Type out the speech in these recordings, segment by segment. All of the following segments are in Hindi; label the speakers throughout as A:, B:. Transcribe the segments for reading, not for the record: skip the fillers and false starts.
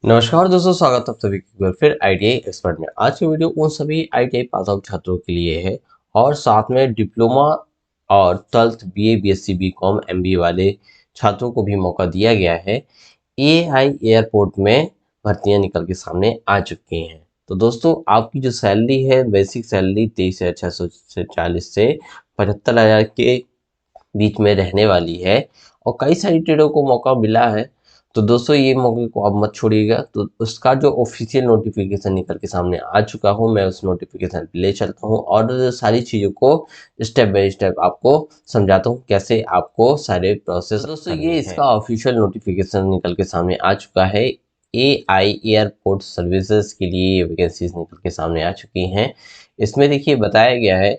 A: नमस्कार दोस्तों, स्वागत है आप सभी की बार फिर आईटीआई एक्सपर्ट में। आज की वीडियो उन सभी आईटीआई पास आउट छात्रों के लिए है और साथ में डिप्लोमा और 12th BA, BSc, BCom, MBA वाले छात्रों को भी मौका दिया गया है। एआई एयरपोर्ट में भर्तियां निकल के सामने आ चुकी हैं। तो दोस्तों, आपकी जो सैलरी है, बेसिक सैलरी 23,640 से 75,000 के बीच में रहने वाली है और कई सारी ट्रेडों को मौका मिला है। तो दोस्तों, ये मौके को आप मत छोड़िएगा। तो उसका जो ऑफिशियल नोटिफिकेशन निकल के सामने आ चुका हूँ, मैं उस नोटिफिकेशन पे ले चलता हूँ और सारी चीज़ों को स्टेप बाय स्टेप आपको समझाता हूँ कैसे आपको सारे प्रोसेस। तो दोस्तों, ये इसका ऑफिशियल नोटिफिकेशन निकल के सामने आ चुका है। एआई एयरपोर्ट सर्विसेज के लिए वैकेंसीज निकल के सामने आ चुकी हैं। इसमें देखिए बताया गया है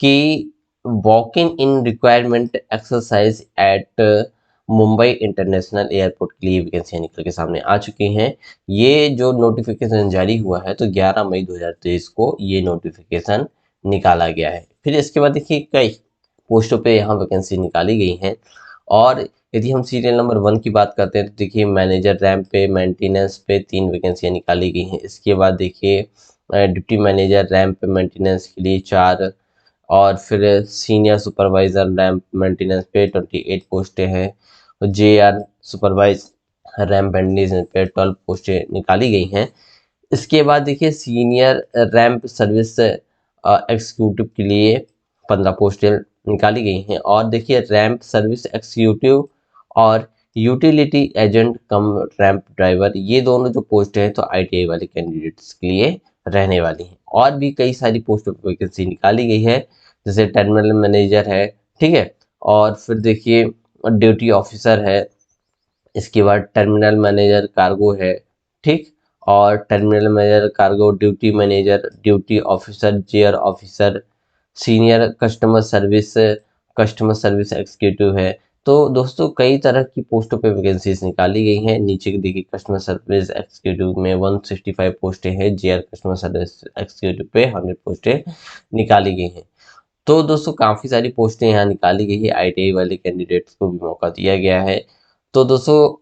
A: कि walk in requirement exercise at Mumbai international airport के लिए वैकेंसियां निकल के सामने आ चुकी हैं। ये जो नोटिफिकेशन जारी हुआ है, तो 11 मई 2023 को ये नोटिफिकेशन निकाला गया है। फिर इसके बाद देखिए कई पोस्टों पे यहाँ वैकेंसी निकाली गई हैं। और यदि हम सीरियल नंबर 1 की बात करते हैं तो देखिए मैनेजर रैंप पे, मेंटेनेंस पे 3 वैकेंसियां निकाली गई हैं। इसके बाद देखिए डिप्टी मैनेजर रैंप पे मेंटेनेंस के लिए 4, और फिर सीनियर सुपरवाइजर रैंप मेंटेनेंस पे 28 पोस्टें हैं। जेआर सुपरवाइज रैंप मेंटेनेंस पे 12 पोस्टें निकाली गई हैं। इसके बाद देखिए सीनियर रैंप सर्विस एग्जीक्यूटिव के लिए 15 पोस्टें निकाली गई हैं। और देखिए रैंप सर्विस एग्जीक्यूटिव और यूटिलिटी एजेंट कम रैंप ड्राइवर, ये दोनों जो पोस्ट हैं तो आईटीआई वाले कैंडिडेट्स के लिए रहने वाली हैं। और भी कई सारी पोस्टों पर वैकेंसी निकाली गई है, जैसे टर्मिनल मैनेजर है, ठीक है। और फिर देखिए ड्यूटी ऑफिसर है। इसके बाद टर्मिनल मैनेजर कार्गो है, ठीक। और terminal manager cargo, duty manager, duty officer, jeer officer, senior customer service executive है। तो दोस्तों, कई तरह की पोस्टों पे वैकेंसीज निकाली गई हैं। नीचे देखिए कस्टमर सर्विस एग्जीक्यूटिव में 165 पोस्टें हैं, जेयर कस्टमर सर्विस एग्जीक्यूटिव पे 100 पोस्टें निकाली गई हैं। तो दोस्तों, काफ़ी सारी पोस्टें यहाँ निकाली गई है। आईटीआई वाले कैंडिडेट्स को भी मौका दिया गया है। तो दोस्तों,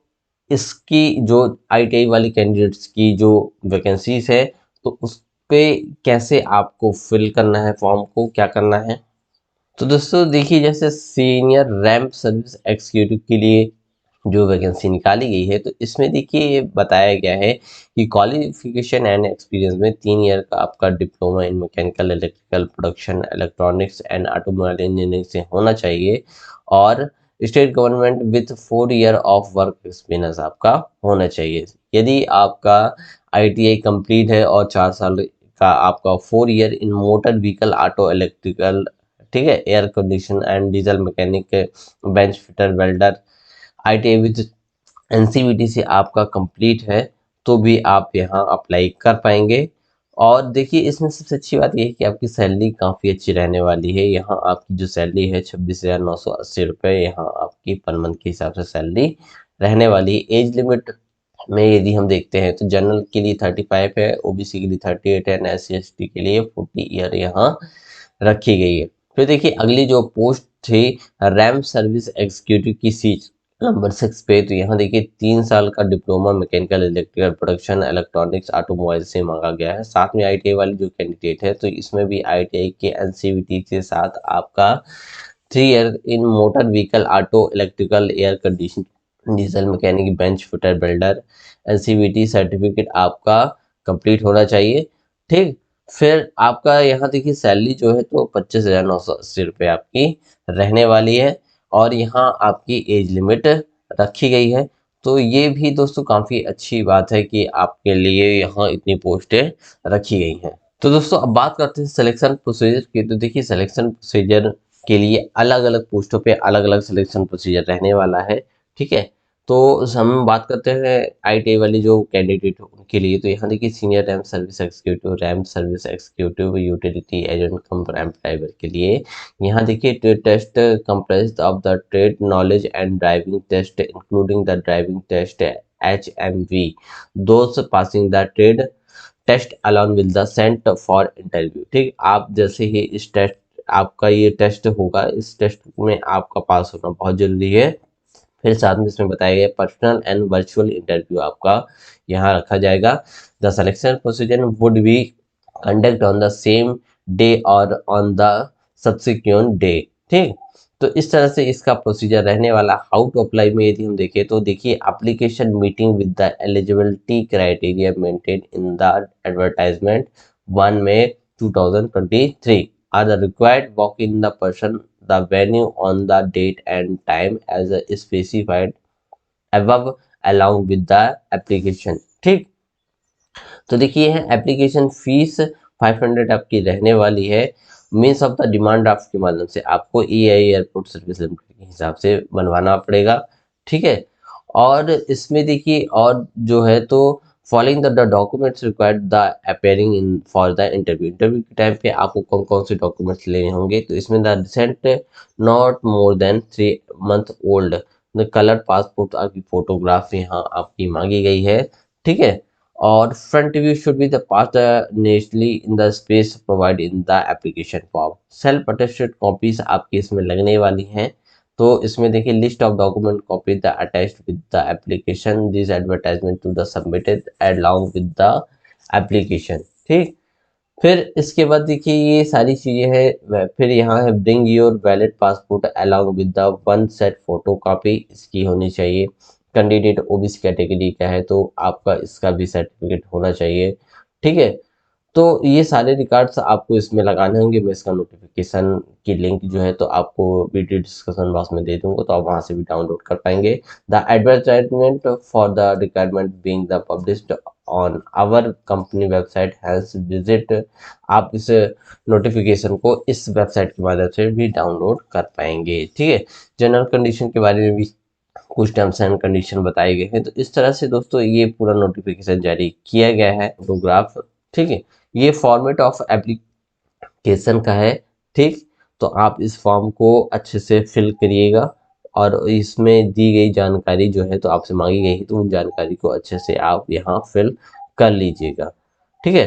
A: इसकी जो आईटीआई वाली कैंडिडेट्स की जो वैकेंसीज है, तो उस पे कैसे आपको फिल करना है, फॉर्म को क्या करना है। तो दोस्तों देखिए, जैसे सीनियर रैंप सर्विस एग्जीक्यूटिव के लिए जो वैकेंसी निकाली गई है, तो इसमें देखिए ये बताया गया है कि क्वालिफिकेशन एंड एक्सपीरियंस में 3 ईयर का आपका diploma in mechanical, electrical, production, electronics and automobile engineering से होना चाहिए। और state government with 4 year of work experience आपका होना चाहिए। यदि आपका आईटीआई कंप्लीट है और 4 साल का आपका 4 year in motor vehicle, auto, electrical, ठीक है, air condition and diesel mechanic, bench fitter, welder, ITI with NCVT से आपका कंप्लीट है, तो भी आप यहाँ अप्लाई कर पाएंगे। और देखिए, इसमें सबसे अच्छी बात यह है कि आपकी सैलरी काफ़ी अच्छी रहने वाली है। यहाँ आपकी जो सैलरी है 26,980 रुपये, यहाँ आपकी पर मंथ के हिसाब से सैलरी रहने वाली है। एज लिमिट में यदि हम देखते हैं तो जनरल के लिए 35 है, ओबीसी के लिए 38 है, एससी एसटी के लिए 40 ईयर यहाँ रखी गई है। फिर देखिए अगली जो पोस्ट थी रैम सर्विस एग्जीक्यूटिव की सीट नंबर 6 पे, तो यहाँ देखिए 3 साल का diploma mechanical, electrical, production, electronics, automobile से मांगा गया है। साथ में आईटीआई वाली जो कैंडिडेट है, तो इसमें भी आईटीआई के एनसीवीटी के साथ आपका 3 year in motor vehicle, auto, electrical, air condition, diesel mechanic, bench fitter, builder, NCVT certificate आपका कंप्लीट होना चाहिए, ठीक। फिर आपका यहाँ देखिए सैलरी जो है तो 25,980 रुपये आपकी रहने वाली है। और यहाँ आपकी एज लिमिट रखी गई है। तो ये भी दोस्तों काफ़ी अच्छी बात है कि आपके लिए यहाँ इतनी पोस्टें रखी गई हैं। तो दोस्तों, अब बात करते हैं सिलेक्शन प्रोसीजर की। तो देखिए सिलेक्शन प्रोसीजर के लिए अलग अलग पोस्टों पे अलग अलग सिलेक्शन प्रोसीजर रहने वाला है, ठीक है। तो हम बात करते हैं आईटीआई वाली जो कैंडिडेट उनके लिए। तो यहाँ देखिए senior ram service executive, ram service executive, utility agent cum ram driver के लिए यहाँ देखिए test compressed of the trade knowledge and driving test including the driving test HMV, दोस्त passing the trade test along with the sent for interview, ठीक। आप जैसे ही इस टेस्ट आपका ये टेस्ट होगा, इस टेस्ट में आपका पास होना बहुत जरूरी है। फिर साथ में इसमें बताया गया पर्सनल एंड वर्चुअल इंटरव्यू आपका यहाँ रखा जाएगा। The selection procedure would be conduct on the same day और ऑन द सब्सिक्वेंट डे। ठीक, तो इस तरह से इसका प्रोसीजर रहने वाला। हाउ टू अप्लाई में यदि हम देखें तो देखिए, application meeting with the eligibility criteria maintain in the advertisement 1 May 2023 are the required walk in the person the venue on the date and time as specified above along with the application। ठीक, तो देखिए है एप्लीकेशन फीस 500 आपकी रहने वाली है। Means of the demand draft के माध्यम से आपको EI एयरपोर्ट सर्विस लिमिटेड के हिसाब से बनवाना पड़ेगा। ठीक है, और इसमें देखिए और जो है तो following the documents required the appearing in for the interview. Interview के टाइम पे आपको कौन कौन से डॉक्यूमेंट्स लेने होंगे, तो इसमें the recent not more than 3 month old the colour passport आपकी फोटोग्राफ यहाँ आपकी मांगी गई है। ठीक है, और front view should be the pass naturally in the space provide in the application form. Self attested copies आपकी इसमें लगने वाली हैं। तो इसमें देखिए list of document copy the attached with the application this advertisement to the submitted along with the application. ठीक, फिर इसके बाद देखिए ये सारी चीज़ें हैं। फिर यहाँ है bring your valid passport along with the 1 set photo copy इसकी होनी चाहिए। कैंडिडेट OBC कैटेगरी का है तो आपका इसका भी सर्टिफिकेट होना चाहिए। ठीक है, तो ये सारे रिकॉर्ड्स आपको इसमें लगाने होंगे। मैं इसका नोटिफिकेशन की लिंक जो है तो आपको वीडियो डिस्कशन बॉक्स में दे दूंगा, तो आप वहां से भी डाउनलोड कर पाएंगे। The advertisement for the requirement being the published on our company website has visit. आप इस नोटिफिकेशन को इस वेबसाइट के माध्यम से भी डाउनलोड कर पाएंगे। ठीक है, जनरल कंडीशन के बारे में भी कुछ टर्म्स एंड कंडीशन बताए गए हैं। तो इस तरह से दोस्तों ये पूरा नोटिफिकेशन जारी किया गया है। फोटोग्राफ, ठीक है, ये फॉर्मेट ऑफ एप्लीकेशन का है। ठीक, तो आप इस फॉर्म को अच्छे से फिल करिएगा और इसमें दी गई जानकारी जो है तो आपसे मांगी गई है, तो उन जानकारी को अच्छे से आप यहाँ फिल कर लीजिएगा। ठीक है,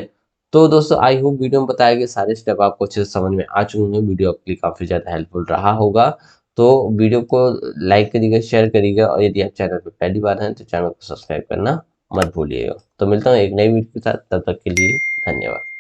A: तो दोस्तों आई होप वीडियो में बताए गए सारे स्टेप आपको अच्छे से समझ में आ चुके होंगे। वीडियो आपके लिए काफ़ी ज़्यादा हेल्पफुल रहा होगा। तो वीडियो को लाइक करिएगा, शेयर करिएगा, और यदि आप चैनल पर पहली बार हैं तो चैनल को सब्सक्राइब करना मत भूलिएगा। तो मिलता हूँ एक नई वीडियो के साथ, तब तक के लिए धन्यवाद।